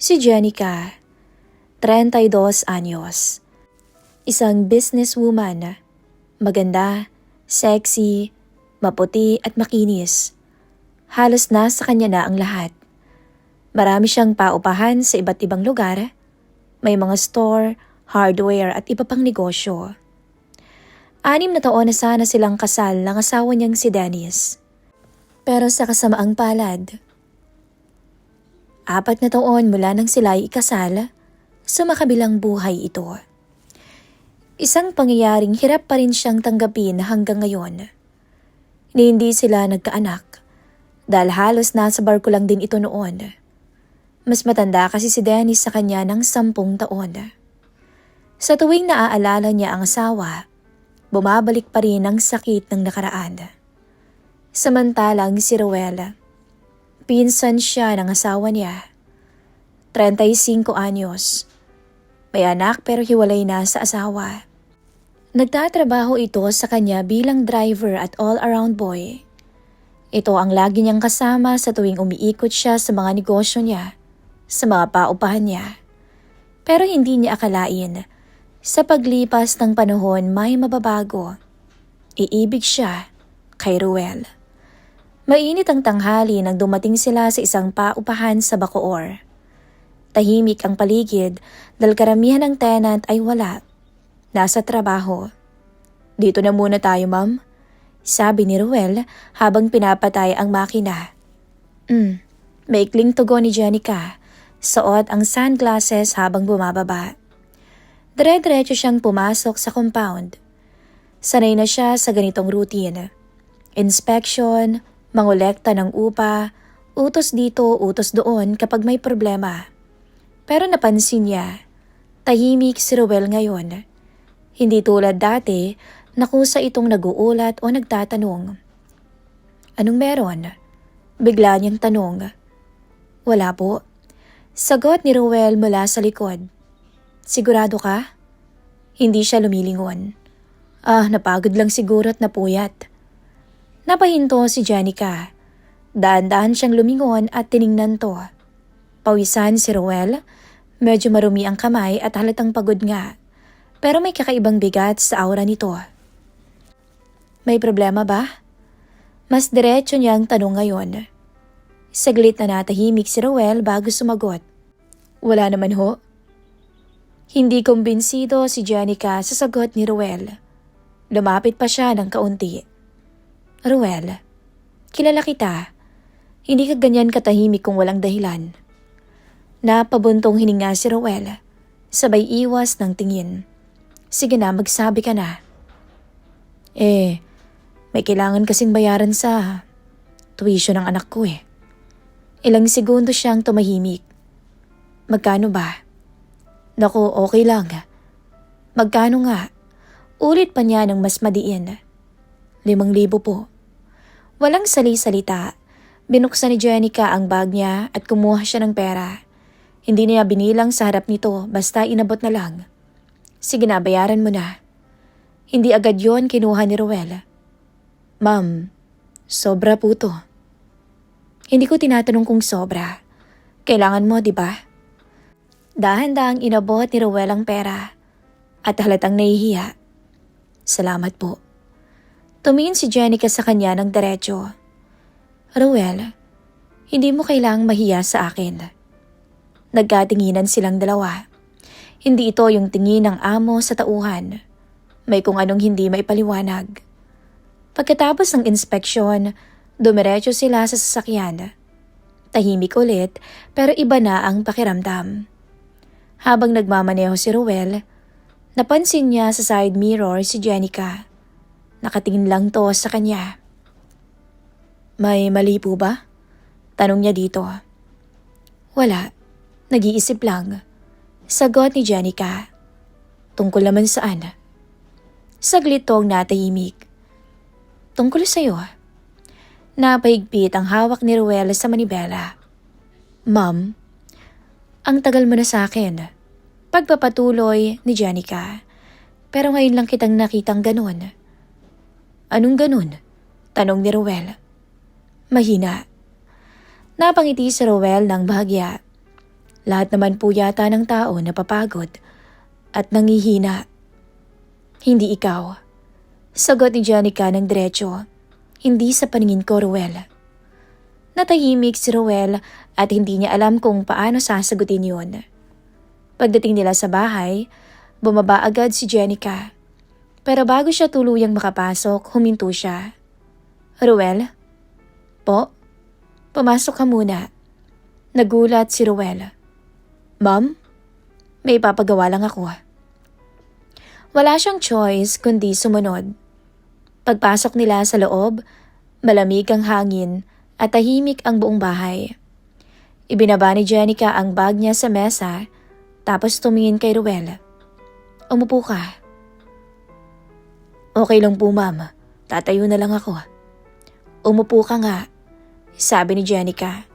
Si Jenica, 32 anyos. Isang businesswoman, maganda, sexy, maputi at makinis. Halos nasa kanya na ang lahat. Marami siyang paupahan sa iba't ibang lugar. May mga store, hardware at iba pang negosyo. 6 na taon na sana silang kasal ng asawa niyang si Dennis. Pero sa kasamaang palad, 4 na taon mula nang sila ay ikasal, sa makabilang buhay ito. Isang pangyayaring hirap pa rin siyang tanggapin hanggang ngayon. Hindi sila nagkaanak dahil halos nasa barko lang din ito noon. Mas matanda kasi si Dennis sa kanya ng 10 taon. Sa tuwing naaalala niya ang asawa, bumabalik pa rin ang sakit ng nakaraan. Samantalang si Ruel, pinsan siya ng asawa niya. 35 anyos. May anak pero hiwalay na sa asawa. Nagtatrabaho ito sa kanya bilang driver at all-around boy. Ito ang lagi niyang kasama sa tuwing umiikot siya sa mga negosyo niya, sa mga paupahan niya. Pero hindi niya akalain, sa paglipas ng panahon may mababago. Iibig siya kay Ruel. Mainit ang tanghali nang dumating sila sa isang paupahan sa Bacoor. Tahimik ang paligid dahil karamihan ng tenant ay wala. Nasa trabaho. "Dito na muna tayo, ma'am," sabi ni Ruel habang pinapatay ang makina. Maikling tugon ni Jenica. Suot ang sunglasses habang bumababa. Dire-diretso siyang pumasok sa compound. Sanay na siya sa ganitong routine. Inspection, mangolekta ng upa, utos dito, utos doon kapag may problema. Pero napansin niya, tahimik si Ruel ngayon. Hindi tulad dati na kusa itong nag-uulat o nagtatanong. "Anong meron?" Bigla niyang tanong. "Wala po." Sagot ni Ruel mula sa likod. "Sigurado ka?" Hindi siya lumilingon. Napagod lang siguro at napuyat." Napahinto si Jenica. Daan-daan siyang lumingon at tiningnan to. Pawisan si Ruel. Medyo marumi ang kamay at halatang pagod nga. Pero may kakaibang bigat sa aura nito. "May problema ba?" Mas diretso niyang tanong ngayon. Saglit na natahimik si Ruel bago sumagot. "Wala naman ho." Hindi kumbinsido si Jenica sa sagot ni Ruel. Lumapit pa siya ng kaunti. "Ruel, kilala kita. Hindi ka ganyan katahimik kung walang dahilan." Napabuntong hininga si Ruel, sabay iwas ng tingin. "Sige na, magsabi ka na." May kailangan kasing bayaran sa tuition ng anak ko . Ilang segundo siyang tumahimik. "Magkano ba?" "Naku, okay lang." "Magkano nga?" Ulit pa niya ng mas madiin. 5,000 po. Walang sali-salita. Binuksan ni Jenica ang bag niya at kumuha siya ng pera. Hindi niya binilang sa harap nito basta inabot na lang. "Sige na, bayaran mo na." Hindi agad yon kinuha ni Ruel. "Ma'am, sobra po to." "Hindi ko tinatanong kung sobra. Kailangan mo, di ba?" Dahan-dahang inabot ni Ruel ang pera at halatang nahihiya. "Salamat po." Tumingin si Jenica sa kanya ng diretso. "Ruel, hindi mo kailangang mahiya sa akin." Nagkatinginan silang dalawa. Hindi ito yung tingin ng amo sa tauhan. May kung anong hindi maipaliwanag. Pagkatapos ng inspeksyon, dumiretso sila sa sasakyan. Tahimik ulit pero iba na ang pakiramdam. Habang nagmamaneho si Ruel, napansin niya sa side mirror si Jenica. Nakatingin lang to sa kanya. "May mali po ba?" Tanong niya dito. "Wala. Nag-iisip lang." Sagot ni Jenica. "Tungkol naman saan?" Saglit tong natahimik. "Tungkol sa'yo." Napahigpit ang hawak ni Ruel sa manibela. "Ma'am, ang tagal mo na sa akin." Pagpapatuloy ni Jenica. "Pero ngayon lang kitang nakitang ganun." "Anong ganun?" Tanong ni Ruel. Mahina. Napangiti si Ruel ng bahagya. Lahat naman po yata ng tao napapagod at nangihina. Hindi ikaw. Sagot ni Jenica ng diretso. Hindi sa paningin ko, Ruel. Natahimik si Ruel at hindi niya alam kung paano sasagutin yun. Pagdating nila sa bahay, bumaba agad si Jenica. Pero bago siya tuluyang makapasok, huminto siya. Ruel? Po? Pumasok ka muna. Nagulat si Ruel. Ma'am? May ipapagawa lang ako. Wala siyang choice kundi sumunod. Pagpasok nila sa loob, malamig ang hangin at tahimik ang buong bahay. Ibinaba ni Jenica ang bag niya sa mesa tapos tumingin kay Ruel. Umupo ka. Okay lang po, ma'am. Tatayo na lang ako. Umupo ka nga, sabi ni Jenica.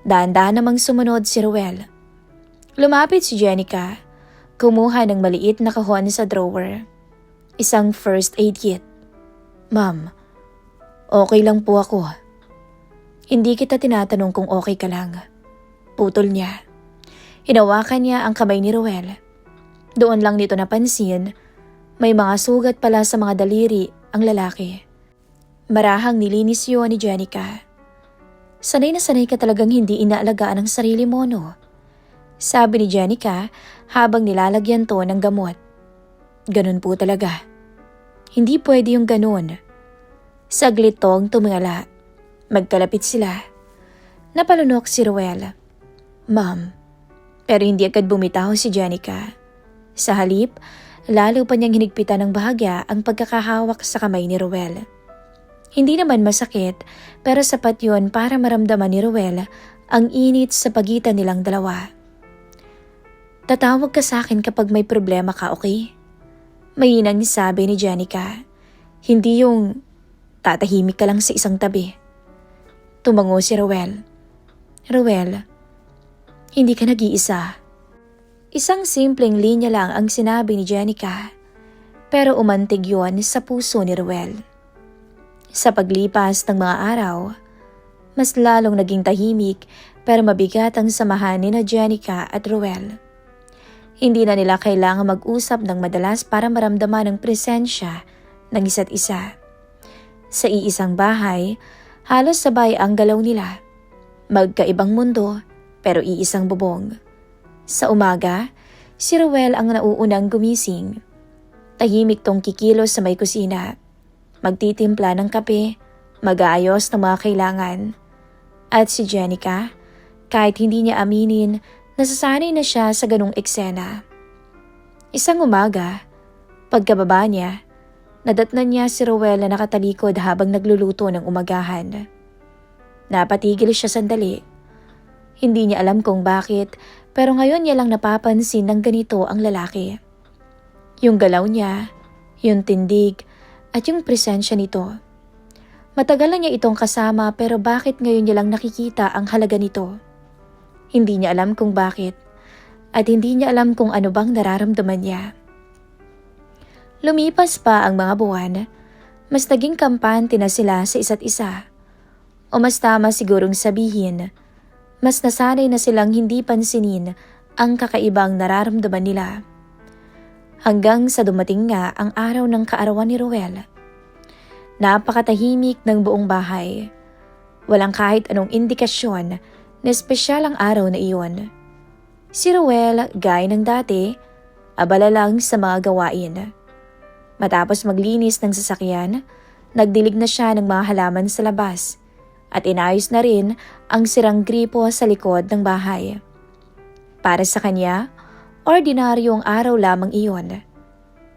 Dahan-dahan namang sumunod si Ruel. Lumapit si Jenica, kumuha ng maliit na kahon sa drawer. Isang first aid kit. Ma'am, okay lang po ako. Hindi kita tinatanong kung okay ka lang. Putol niya. Hinawakan niya ang kamay ni Ruel. Doon lang nito napansin, may mga sugat pala sa mga daliri ang lalaki. Marahang nilinis yun ni Jenica. Sanay na sanay ka talagang hindi inaalagaan ang sarili mo, no? Sabi ni Jenica habang nilalagyan to ng gamot. Ganun po talaga. Hindi pwede yung ganun. Saglit tong tumingala. Magkalapit sila. Napalunok si Ruel. Ma'am. Pero hindi agad bumitaw si Jenica. Sa halip, lalo pa niyang hinigpitan ng bahagya ang pagkakahawak sa kamay ni Ruel. Hindi naman masakit pero sapat yun para maramdaman ni Ruel ang init sa pagitan nilang dalawa. Tatawag ka sa akin kapag may problema ka, okay? Mainang sabi ni Jenica. Hindi yung tatahimik ka lang sa isang tabi. Tumango si Ruel. Ruel, hindi ka nag-iisa. Isang simpleng linya lang ang sinabi ni Jenica. Pero umantig yun sa puso ni Ruel. Sa paglipas ng mga araw, mas lalong naging tahimik pero mabigat ang samahan ni na Jenica at Ruel. Hindi na nila kailangan mag-usap ng madalas para maramdaman ang presensya ng isa't isa. Sa iisang bahay, halos sabay ang galaw nila. Magkaibang mundo pero iisang bubong. Sa umaga, si Ruel ang nauunang gumising. Tahimik tong kikilos sa may kusina. Magtitimpla ng kape, mag-aayos ng mga kailangan. At si Jenica, kahit hindi niya aminin, nasasanay na siya sa ganung eksena. Isang umaga, pagkababa niya, nadatnan niya si Ruel na nakatalikod habang nagluluto ng umagahan. Napatigil siya sandali. Hindi niya alam kung bakit, pero ngayon niya lang napapansin ng ganito ang lalaki. Yung galaw niya, yung tindig, at yung presensya nito. Matagal na niya itong kasama pero bakit ngayon niya lang nakikita ang halaga nito? Hindi niya alam kung bakit at hindi niya alam kung ano bang nararamdaman niya. Lumipas pa ang mga buwan, mas naging kampante na sila sa isa't isa. O mas tama sigurong sabihin, mas nasanay na silang hindi pansinin ang kakaibang nararamdaman nila. Hanggang sa dumating nga ang araw ng kaarawan ni Ruel. Napakatahimik ng buong bahay. Walang kahit anong indikasyon na espesyal ang araw na iyon. Si Ruel, gaya ng dati, abala lang sa mga gawain. Matapos maglinis ng sasakyan, nagdilig na siya ng mga halaman sa labas at inayos na rin ang sirang gripo sa likod ng bahay. Para sa kanya, ordinaryong araw lamang iyon.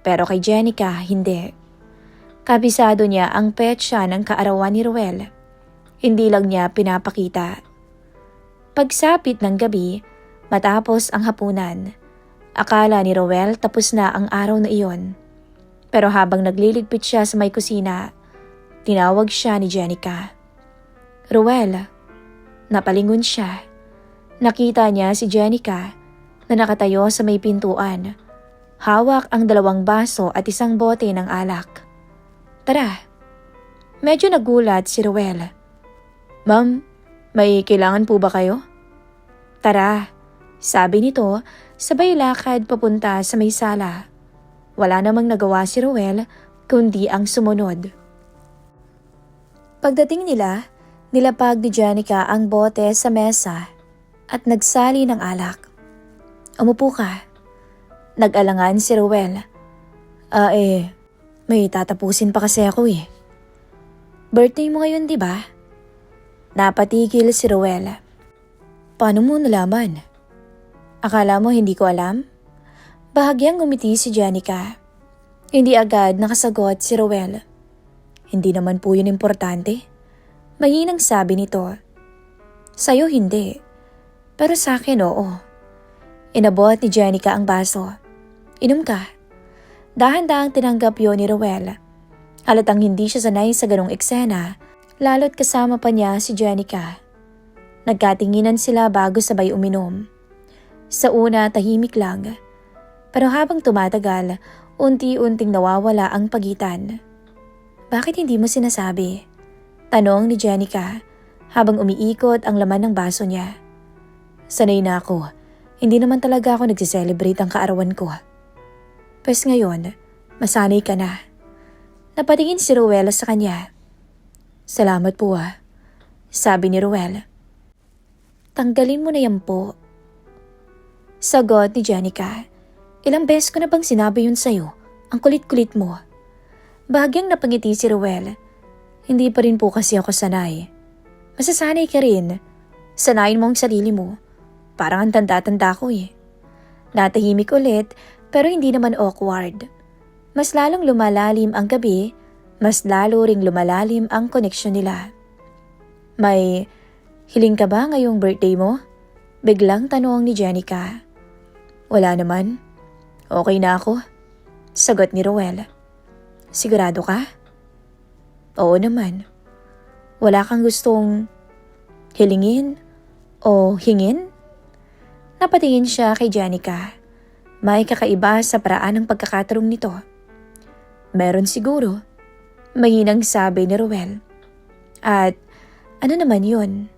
Pero kay Jenica, hindi. Kabisado niya ang petsa ng kaarawan ni Ruel. Hindi lang niya pinapakita. Pagsapit ng gabi, matapos ang hapunan, akala ni Ruel tapos na ang araw na iyon. Pero habang nagliligpit siya sa may kusina, tinawag siya ni Jenica. Ruel, napalingon siya. Nakita niya si Jenica na nakatayo sa may pintuan. Hawak ang 2 baso at isang bote ng alak. Tara. Medyo nagulat si Ruel. Ma'am, may kailangan po ba kayo? Tara, Sabi nito, sabay lakad papunta sa may sala. Wala namang nagawa si Ruel kundi ang sumunod. Pagdating nila, nilapag ni Janica ang bote sa mesa at nagsali ng alak. Umupo ka. Nag-alangan si Ruel. May tatapusin pa kasi ako eh. Birthday mo ngayon, di ba? Napatigil si Ruel. Paano mo nalaman? Akala mo hindi ko alam? Bahagyang ngumiti si Janica. Hindi agad nakasagot si Ruel. Hindi naman po yun importante. Mahinang sabi nito. Sa'yo hindi. Pero sa akin oo. Inabot ni Janica ang baso. Inom ka. Dahan-dahang tinanggap yun ni Ruel. Halatang hindi siya sanay sa ganong eksena, lalo't kasama pa niya si Janica. Nagkatinginan sila bago sabay uminom. Sa una tahimik lang. Pero habang tumatagal, unti-unting nawawala ang pagitan. Bakit hindi mo sinasabi? Tanong ni Janica habang umiikot ang laman ng baso niya. Sanay na ako. Hindi naman talaga ako nagsiselebrate ang kaarawan ko. Pwes ngayon, masanay ka na. Napatingin si Ruel sa kanya. Salamat po sabi ni Ruel. Tanggalin mo na yan po. Sagot ni Janica. Ilang beses ko na bang sinabi yun sa'yo? Ang kulit-kulit mo. Bahagyang napangiti si Ruel. Hindi pa rin po kasi ako sanay. Masasanay ka rin. Sanayin mo ang sarili mo. Parang ang tanda-tanda ko eh. Natahimik ulit pero hindi naman awkward. Mas lalong lumalalim ang gabi, mas lalo ring lumalalim ang koneksyon nila. May hiling ka ba ngayong birthday mo? Biglang tanong ni Janica. Wala naman. Okay na ako. Sagot ni Ruel. Sigurado ka? Oo naman. Wala kang gustong hilingin o hingin? Napatingin siya kay Janica. May kakaiba sa paraan ng pagkakatarong nito. Meron siguro. Mahinang sabi ni Ruel. At ano naman yun?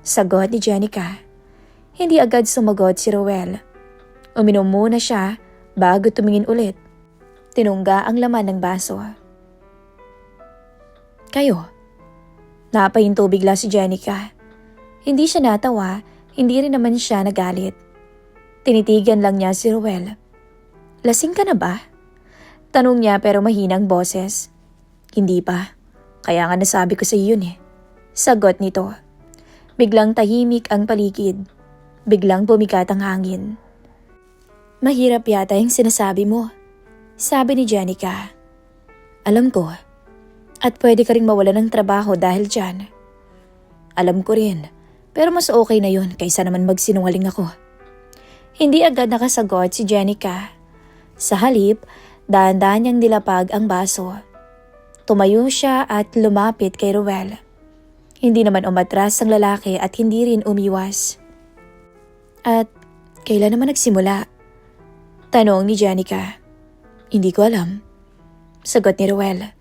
Sagot ni Janica. Hindi agad sumagot si Ruel. Uminom muna siya bago tumingin ulit. Tinungga ang laman ng baso. Kayo? Napahinto bigla si Janica. Hindi siya natawa, hindi rin naman siya nagalit. Tinitigan lang niya si Ruel. Lasing ka na ba? Tanong niya pero mahinang boses. Hindi pa. Kaya nga nasabi ko sa iyo yun eh. Sagot nito. Biglang tahimik ang paligid. Biglang bumigat ang hangin. Mahirap yata yung sinasabi mo. Sabi ni Janica. Alam ko. At pwede ka ring mawala ng trabaho dahil dyan. Alam ko rin. Pero mas okay na yun kaysa naman magsinungaling ako. Hindi agad nakasagot si Janica. Sa halip, dahan-dahan niyang nilapag ang baso. Tumayo siya at lumapit kay Ruel. Hindi naman umatras ang lalaki at hindi rin umiwas. At kailan naman nagsimula? Tanong ni Janica. Hindi ko alam. Sagot ni Ruel.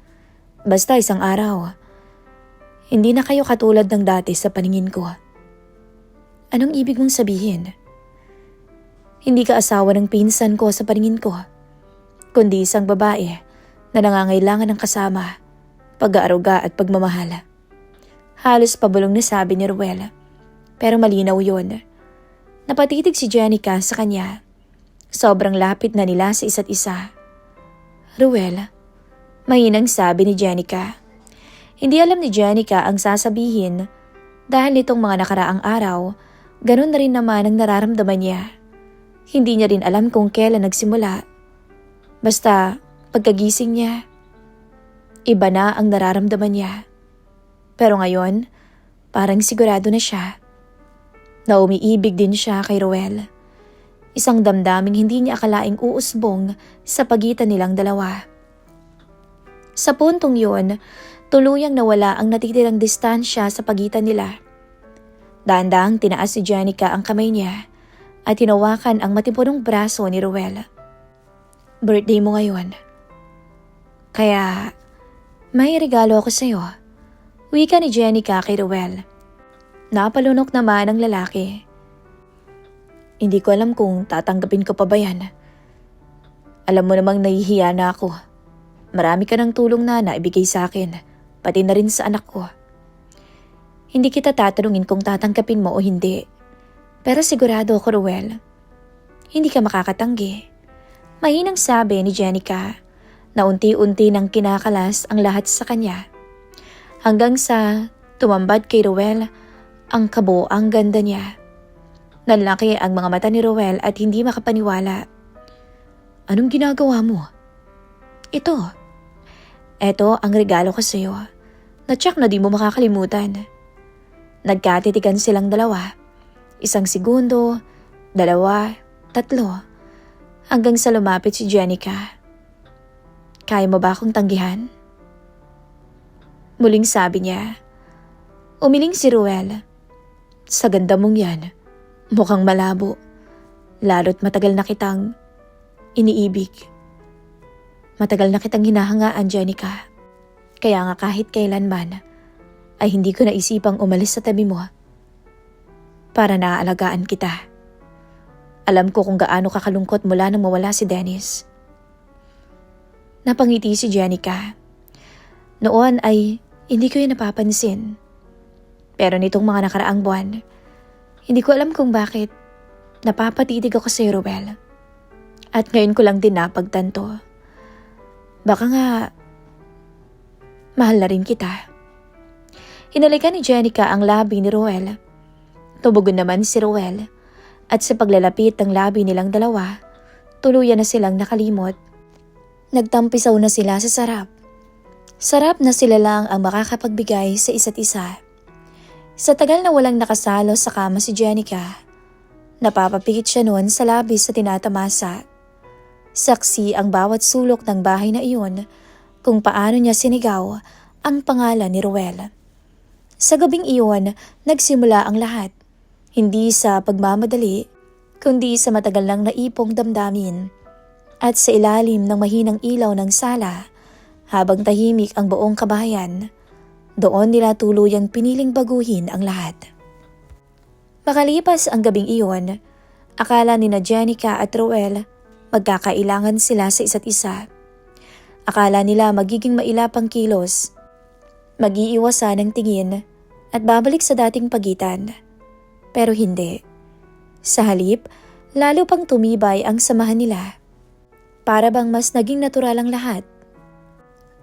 Basta isang araw. Hindi na kayo katulad ng dati sa paningin ko. Anong ibig mong sabihin? Hindi ka asawa ng pinsan ko sa paningin ko, kundi isang babae na nangangailangan ng kasama, pag-aaruga at pagmamahal. Halos pabulong na sabi ni Ruel, pero malinaw yun. Napatitig si Janica sa kanya. Sobrang lapit na nila sa isa't isa. Ruel, mahinang sabi ni Janica. Hindi alam ni Janica ang sasabihin dahil nitong mga nakaraang araw, ganun na rin naman ang nararamdaman niya. Hindi niya rin alam kung kailan nagsimula. Basta pagkagising niya, iba na ang nararamdaman niya. Pero ngayon, parang sigurado na siya na umiibig din siya kay Ruel. Isang damdaming hindi niya akalaing uusbong sa pagitan nilang dalawa. Sa puntong yun, tuluyang nawala ang natitirang distansya sa pagitan nila. Dahan-dahang tinaas si Janica ang kamay niya at hinawakan ang matipunong braso ni Ruel. Birthday mo ngayon. Kaya may regalo ako sa'yo. Wika ni Janica kay Ruel. Napalunok naman ang lalaki. Hindi ko alam kung tatanggapin ko pa ba yan. Alam mo namang nahihiya na ako. Marami ka ng tulong na naibigay sa akin, pati na rin sa anak ko. Hindi kita tatanungin kung tatanggapin mo o hindi. Pero sigurado ako, Ruel, hindi ka makakatanggi. Mahinang sabi ni Jenica na unti-unti nang kinakalas ang lahat sa kanya. Hanggang sa tumambad kay Ruel ang kabuoang ganda niya. Nanlaki ang mga mata ni Ruel at hindi makapaniwala. Anong ginagawa mo? Ito. Ito ang regalo ko sa'yo. Na-check na di mo makakalimutan. Nagkatitigan silang dalawa. 1 segundo, 2, 3. Hanggang sa lumapit si Jenica. Kaya mo ba akong tanggihan? Muling sabi niya. Umiling si Ruel. Sa ganda mong yan. Mukhang malabo. Lalo't matagal na kitang iniibig. Matagal na kitang hinahangaan, Jenica. Kaya nga kahit kailanman ay hindi ko naisipang umalis sa tabi mo para naaalagaan kita. Alam ko kung gaano kakalungkot mula nang mawala si Dennis. Napangiti si Jenica. Noon ay hindi ko yun napapansin. Pero nitong mga nakaraang buwan, hindi ko alam kung bakit napapatitig ako sa Ruel. At ngayon ko lang din napagtanto. Baka nga mahal na rin kita. Hinalikan ni Jenica ang labi ni Ruel. Tumugon naman si Ruel. At sa paglalapit ng labi nilang dalawa, tuluyan na silang nakalimot. Nagtampisaw na sila sa sarap. Sarap na sila lang ang makakapagbigay sa isa't isa. Sa tagal na walang nakasalo sa kama si Jenica, napapapikit siya noon sa labis sa tinatamasa. Saksi ang bawat sulok ng bahay na iyon kung paano niya sinigaw ang pangalan ni Ruel. Sa gabing iyon, nagsimula ang lahat. Hindi sa pagmamadali, kundi sa matagal nang naipong damdamin. At sa ilalim ng mahinang ilaw ng sala, habang tahimik ang buong kabahayan, doon nila tuluyang piniling baguhin ang lahat. Makalipas ang gabing iyon, akala ni na Jenica at Ruel magkakailangan sila sa isa't isa. Akala nila magiging mailapang kilos, mag-iiwasan ng tingin at babalik sa dating pagitan. Pero hindi. Sa halip, lalo pang tumibay ang samahan nila. Para bang mas naging natural ang lahat.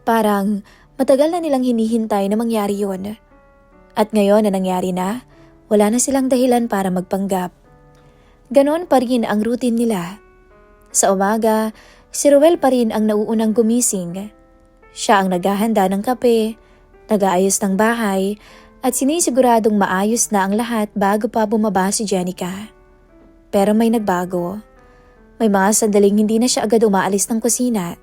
Parang matagal na nilang hinihintay na mangyari yun. At ngayon na nangyari na, wala na silang dahilan para magpanggap. Ganon pa rin ang routine nila. Sa umaga, si Ruel pa rin ang nauunang gumising. Siya ang naghahanda ng kape, nag-aayos ng bahay, at sinisiguradong maayos na ang lahat bago pa bumaba si Jenica. Pero may nagbago. May mga sandaling hindi na siya agad umaalis ng kusina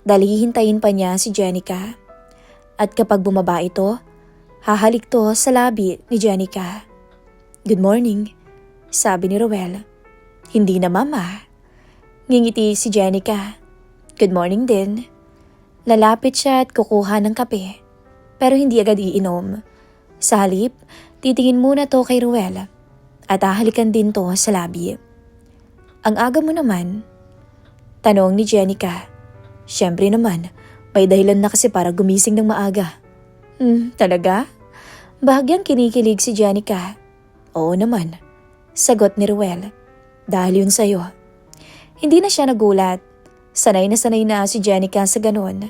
dahil hihintayin pa niya si Jenica. At kapag bumaba ito, hahalik to sa labi ni Jenica. Good morning, sabi ni Ruel. Hindi na mama. Ngingiti si Jenica. Good morning din. Lalapit siya at kukuha ng kape, pero hindi agad iinom. Sa halip, titingin muna to kay Ruel at hahalikan din to sa labi. Ang aga mo naman? Tanong ni Jenica. Siyempre naman, may dahilan na kasi para gumising ng maaga. Talaga? Bahagyang kinikilig si Jenica. Oo naman, sagot ni Ruel. Dahil yun sa'yo. Hindi na siya nagulat. Sanay na si Jenica sa ganon.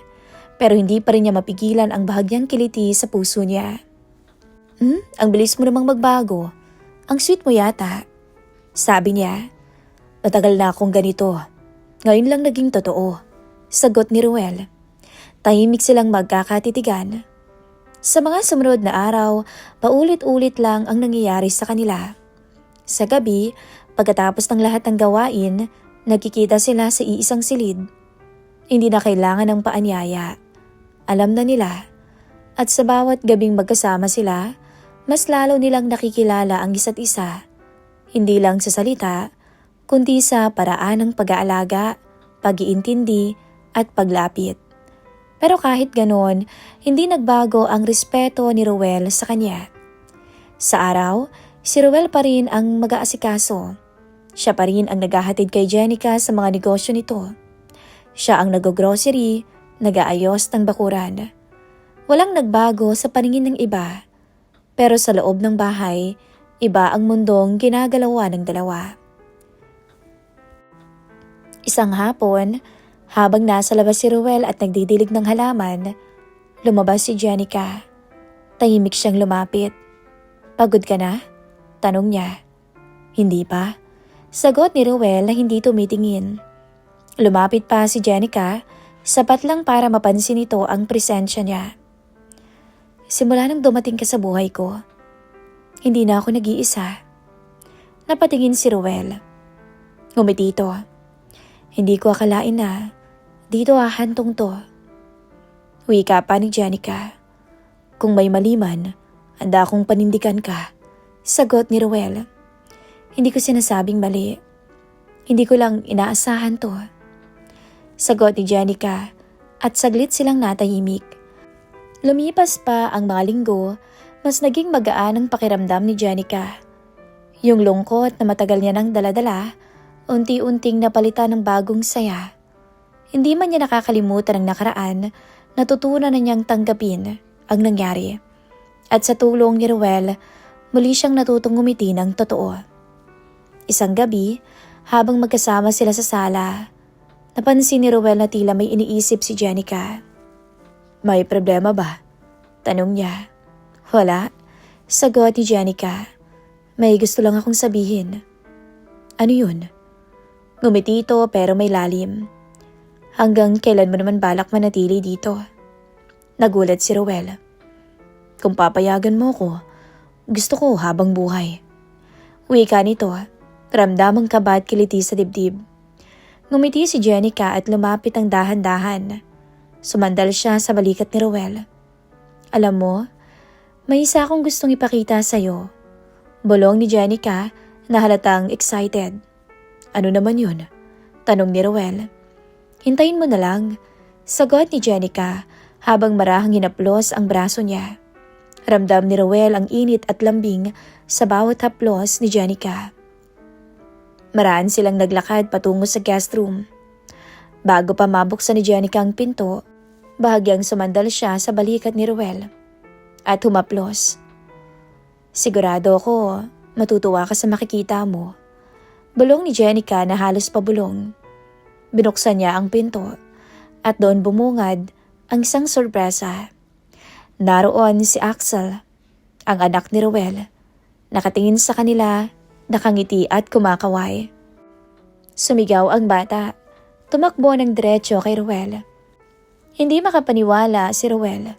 Pero hindi pa rin niya mapigilan ang bahagyang kiliti sa puso niya. Ang bilis mo namang magbago. Ang sweet mo yata. Sabi niya. Matagal na akong ganito. Ngayon lang naging totoo. Sagot ni Ruel. Tahimik silang magkakatitigan. Sa mga sumunod na araw, paulit-ulit lang ang nangyayari sa kanila. Sa gabi, pagkatapos ng lahat ng gawain, nagkikita sila sa iisang silid. Hindi na kailangan ng paanyaya. Alam na nila. At sa bawat gabing magkasama sila, mas lalo nilang nakikilala ang isa't isa. Hindi lang sa salita, kundi sa paraan ng pag-aalaga, pag-iintindi at paglapit. Pero kahit ganon, hindi nagbago ang respeto ni Ruel sa kanya. Sa araw, si Ruel pa rin ang mag-aasikaso. Siya pa rin ang naghahatid kay Jenica sa mga negosyo nito. Siya ang nag-grocery, nag-aayos ng bakuran. Walang nagbago sa paningin ng iba, pero sa loob ng bahay, iba ang mundong ginagalawa ng dalawa. Isang hapon, habang nasa labas si Ruel at nagdidilig ng halaman, lumabas si Jenica. Tahimik siyang lumapit. "Pagod ka na?" tanong niya. "Hindi pa." Sagot ni Ruel na hindi tumitingin. Lumapit pa si Jenica, sapat lang para mapansin ito ang presensya niya. "Simula nang dumating ka sa buhay ko, hindi na ako nag-iisa." Napatingin si Ruel. Ngumiti ito. "Hindi ko akalain na dito hahantong to." Wika pa ni Jenica. "Kung may mali man, handa akong panindigan ka." Sagot ni Ruel. "Hindi ko sinasabing mali. Hindi ko lang inaasahan to." Sagot ni Jenica at saglit silang natahimik. Lumipas pa ang mga linggo, mas naging magaan ang pakiramdam ni Jenica. Yung lungkot na matagal niya nang daladala, unti-unting napalitan ng bagong saya. Hindi man niya nakakalimutan ang nakaraan, natutunan na niyang tanggapin ang nangyari. At sa tulong ni Ruel, muli siyang natutong ngumiti ng totoo. Isang gabi, habang magkasama sila sa sala, napansin ni Ruel na tila may iniisip si Jenica. "May problema ba?" tanong niya. "Wala," sagot ni Jenica. "May gusto lang akong sabihin." "Ano yun?" Ngumiti ito pero may lalim. "Hanggang kailan mo naman balak manatili dito?" Nagulat si Ruel. "Kung papayagan mo ko, gusto ko habang buhay." Wika nito, ramdam ang kaba at kiliti sa dibdib. Ngumiti si Jenica at lumapit ang dahan-dahan. Sumandal siya sa balikat ni Ruel. "Alam mo, may isa akong gustong ipakita sa'yo." Bulong ni Jenica na halatang excited. "Ano naman yun?" tanong ni Ruel. "Hintayin mo na lang," sagot ni Jenica habang marahang hinaplos ang braso niya. Ramdam ni Ruel ang init at lambing sa bawat haplos ni Jenica. Maraan silang naglakad patungo sa guest room. Bago pa mabuksan ni Jenica ang pinto, bahagyang sumandal siya sa balikat ni Ruel at humaplos. "Sigurado ako matutuwa ka sa makikita mo," bulong ni Jenica na halos pabulong. Binuksan niya ang pinto at doon bumungad ang isang sorpresa. Naroon si Axel, ang anak ni Ruel. Nakatingin sa kanila, nakangiti at kumakaway. Sumigaw ang bata. Tumakbo ng diretso kay Ruel. Hindi makapaniwala si Ruel.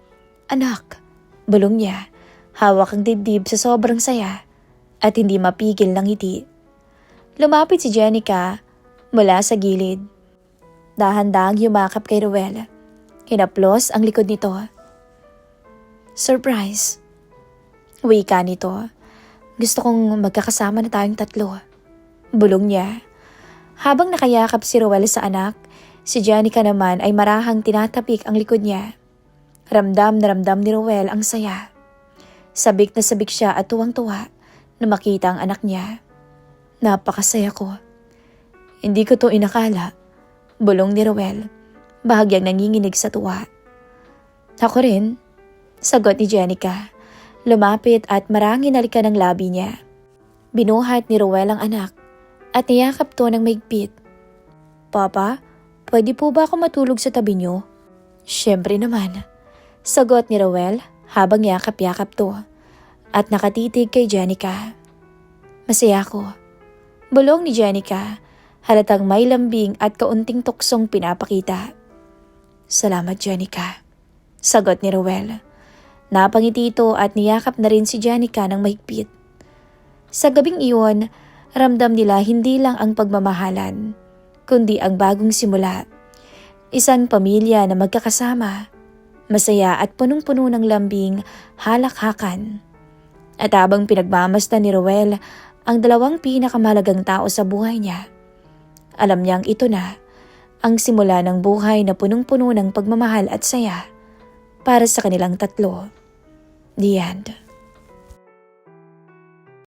"Anak," bulong niya. Hawak ang dibdib sa sobrang saya at hindi mapigil ng ngiti. Lumapit si Jenica mula sa gilid. Dahan-dahang yumakap kay Ruel. Hinaplos ang likod nito. "Surprise," wika nito. "Gusto kong magkakasama na tayong tatlo," bulong niya. Habang nakayakap si Ruel sa anak, si Jenica naman ay marahang tinatapik ang likod niya. Ramdam na ramdam ni Ruel ang saya. Sabik na sabik siya at tuwang-tuwa na makita ang anak niya. "Napakasaya ko. Hindi ko to inakala," bulong ni Ruel, bahagyang nanginginig sa tuwa. "Ako rin," sagot ni Jenica. Lumapit at marahang hinalikan ang labi niya. Binuhat ni Ruel ang anak at niyakap to ng mahigpit. "Papa, pwede po ba ako matulog sa tabi niyo?" "Siyempre naman," sagot ni Ruel habang yakap-yakap to at nakatitig kay Jenica. "Masaya ako," bulong ni Jenica, halatang may lambing at kaunting tuksong pinapakita. "Salamat, Jenica," sagot ni Ruel. Napangiti ito at niyakap na rin si Jenica ng mahigpit. Sa gabing iyon, ramdam nila hindi lang ang pagmamahalan, kundi ang bagong simula. Isang pamilya na magkakasama, masaya at punong-puno ng lambing, halakhakan. At habang pinagmamasdan ni Ruel ang dalawang pinakamahalagang tao sa buhay niya, alam niyang ito na ang simula ng buhay na punong-puno ng pagmamahal at saya para sa kanilang tatlo. The end.